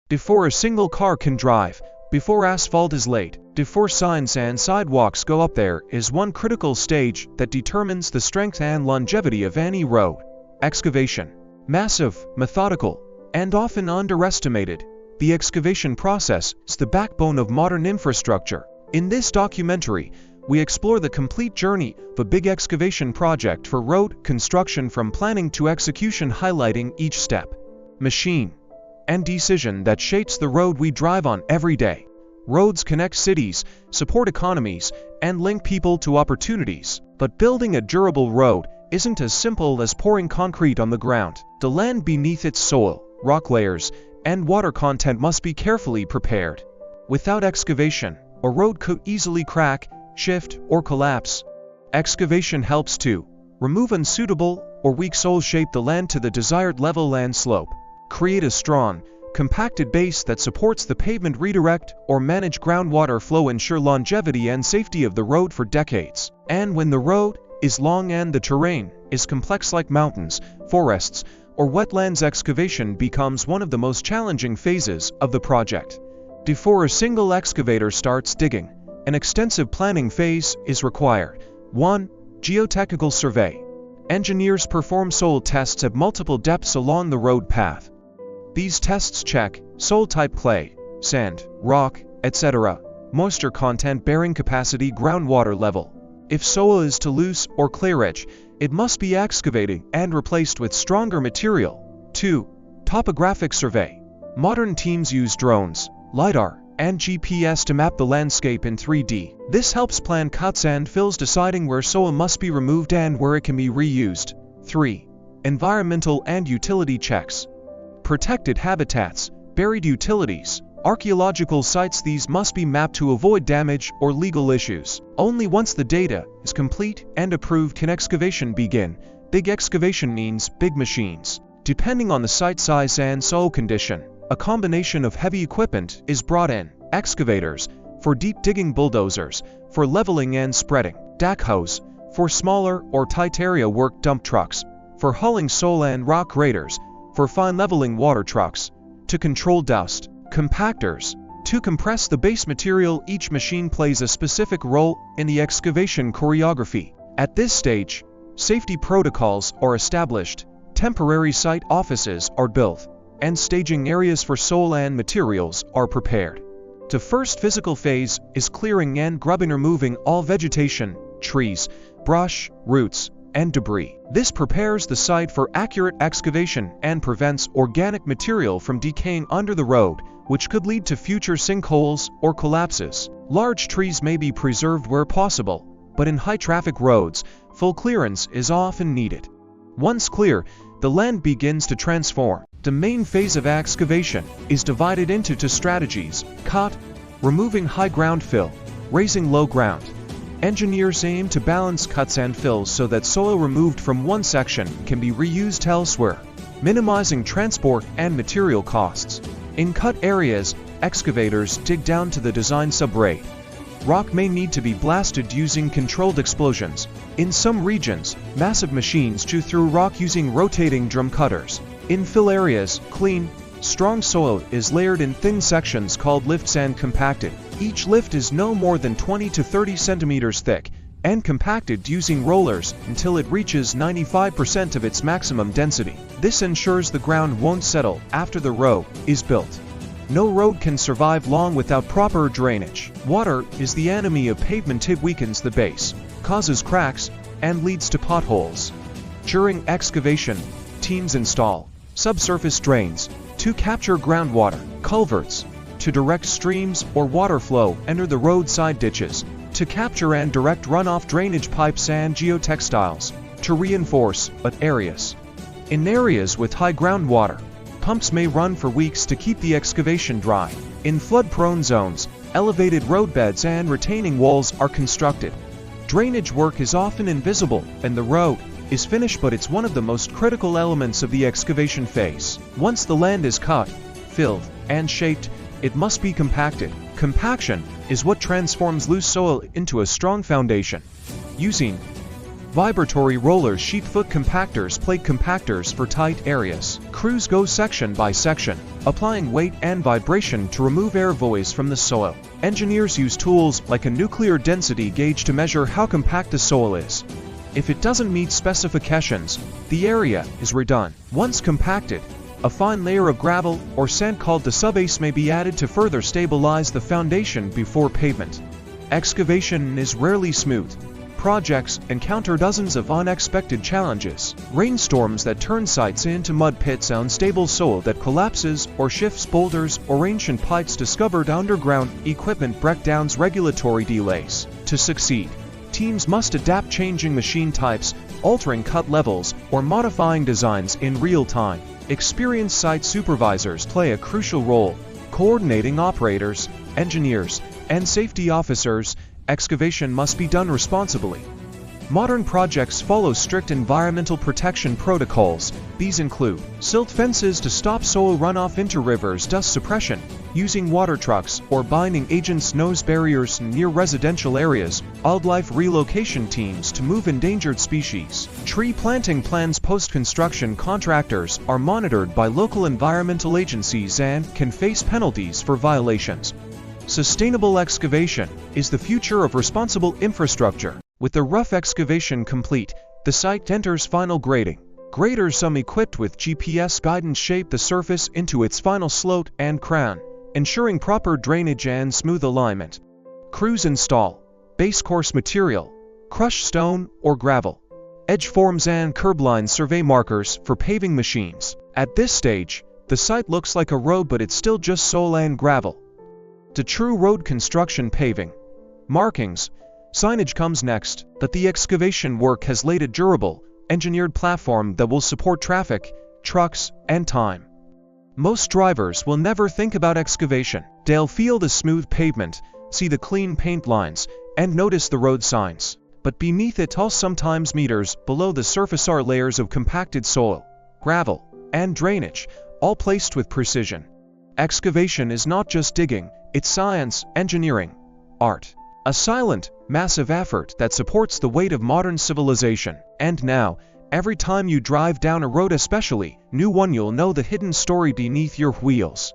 Before a single car can drive, before asphalt is laid, before signs and sidewalks go up, there is one critical stage that determines the strength and longevity of any road: excavation. Massive, methodical, and often underestimated, the excavation process is the backbone of modern infrastructure. In this documentary, we explore the complete journey of a big excavation project for road construction, from planning to execution, highlighting each step, machine, and decision that shapes the road we drive on every day. Roads connect cities, support economies, and link people to opportunities. But building a durable road isn't as simple as pouring concrete on the ground. The land beneath its soil, rock layers, and water content must be carefully prepared. Without excavation, a road could easily crack, shift, or collapse. Excavation helps to remove unsuitable or weak soil, shape the land to the desired level and slope, create a strong, compacted base that supports the pavement, redirect or manage groundwater flow, ensure longevity and safety of the road for decades. And when the road is long and the terrain is complex, like mountains, forests, or wetlands, excavation becomes one of the most challenging phases of the project. Before a single excavator starts digging, an extensive planning phase is required. 1. Geotechnical survey. Engineers perform soil tests at multiple depths along the road path. These tests check soil type: clay, sand, rock, etc., moisture content, bearing capacity, groundwater level. If soil is too loose or clay-rich, it must be excavated and replaced with stronger material. 2. Topographic survey. Modern teams use drones, LiDAR, and GPS to map the landscape in 3D. This helps plan cuts and fills, deciding where soil must be removed and where it can be reused. 3. Environmental and utility checks. Protected habitats, buried utilities, archaeological sites, these must be mapped to avoid damage or legal issues. Only once the data is complete and approved can excavation begin. Big excavation means big machines. Depending on the site size and soil condition, a combination of heavy equipment is brought in: excavators for deep digging, bulldozers for leveling and spreading, backhoes for smaller or tight area work, dump trucks for hauling soil, and rock graders for fine leveling, water trucks to control dust, compactors to compress the base material. Each machine plays a specific role in the excavation choreography. At this stage, safety protocols are established, temporary site offices are built, and staging areas for soil and materials are prepared. The first physical phase is clearing and grubbing, removing all vegetation, trees, brush, roots, and debris. This prepares the site for accurate excavation and prevents organic material from decaying under the road, which could lead to future sinkholes or collapses. Large trees may be preserved where possible, but in high-traffic roads, full clearance is often needed. Once clear, the land begins to transform. The main phase of excavation is divided into 2 strategies: cut, removing high ground, fill, raising low ground. Engineers aim to balance cuts and fills so that soil removed from one section can be reused elsewhere, minimizing transport and material costs. In cut areas, excavators dig down to the design subgrade. Rock may need to be blasted using controlled explosions. In some regions, massive machines chew through rock using rotating drum cutters. In fill areas, clean, strong soil is layered in thin sections called lifts and compacted. Each lift is no more than 20 to 30 centimeters thick and compacted using rollers until it reaches 95% of its maximum density. This ensures the ground won't settle after the road is built. No road can survive long without proper drainage. Water is the enemy of pavement. It weakens the base, causes cracks, and leads to potholes. During excavation, teams install subsurface drains to capture groundwater, culverts to direct streams or water flow, enter the roadside ditches to capture and direct runoff, drainage pipes, and geotextiles to reinforce areas. In areas with high groundwater, pumps may run for weeks to keep the excavation dry. In flood-prone zones, elevated roadbeds and retaining walls are constructed. Drainage work is often invisible and the road is finished, but it's one of the most critical elements of the excavation phase. Once the land is cut, filled, and shaped, it must be compacted. Compaction is what transforms loose soil into a strong foundation. Using Vibratory rollers, sheet foot compactors, plate compactors for tight areas. Crews go section by section, applying weight and vibration to remove air voids from the soil. Engineers use tools like a nuclear density gauge to measure how compact the soil is. If it doesn't meet specifications, the area is redone. Once compacted, a fine layer of gravel or sand called the subbase may be added to further stabilize the foundation before pavement. Excavation is rarely smooth. Projects encounter dozens of unexpected challenges. Rainstorms that turn sites into mud pits, unstable soil that collapses or shifts boulders, or ancient pipes discovered underground, equipment breakdowns, regulatory delays. To succeed, teams must adapt, changing machine types, altering cut levels, or modifying designs in real time. Experienced site supervisors play a crucial role, coordinating operators, engineers, and safety officers. Excavation must be done responsibly. Modern projects follow strict environmental protection protocols. These include silt fences to stop soil runoff into rivers, dust suppression, using water trucks or binding agents, nose barriers near residential areas, wildlife relocation teams to move endangered species, tree planting plans. Post-construction contractors are monitored by local environmental agencies and can face penalties for violations. Sustainable excavation is the future of responsible infrastructure. With the rough excavation complete, the site enters final grading. Graders, some equipped with GPS guidance, shape the surface into its final slope and crown, ensuring proper drainage and smooth alignment. Crews install base course material, crushed stone or gravel, edge forms and curb lines, survey markers for paving machines. At this stage, the site looks like a road, but it's still just soil and gravel. To true road construction, paving, markings, signage comes next. That the excavation work has laid a durable, engineered platform that will support traffic, trucks, and time. Most drivers will never think about excavation. They'll feel the smooth pavement, see the clean paint lines, and notice the road signs. But beneath it all, sometimes meters below the surface, are layers of compacted soil, gravel, and drainage, all placed with precision. Excavation is not just digging, it's science, engineering, art. A silent, massive effort that supports the weight of modern civilization. And now, every time you drive down a road, especially new one, you'll know the hidden story beneath your wheels.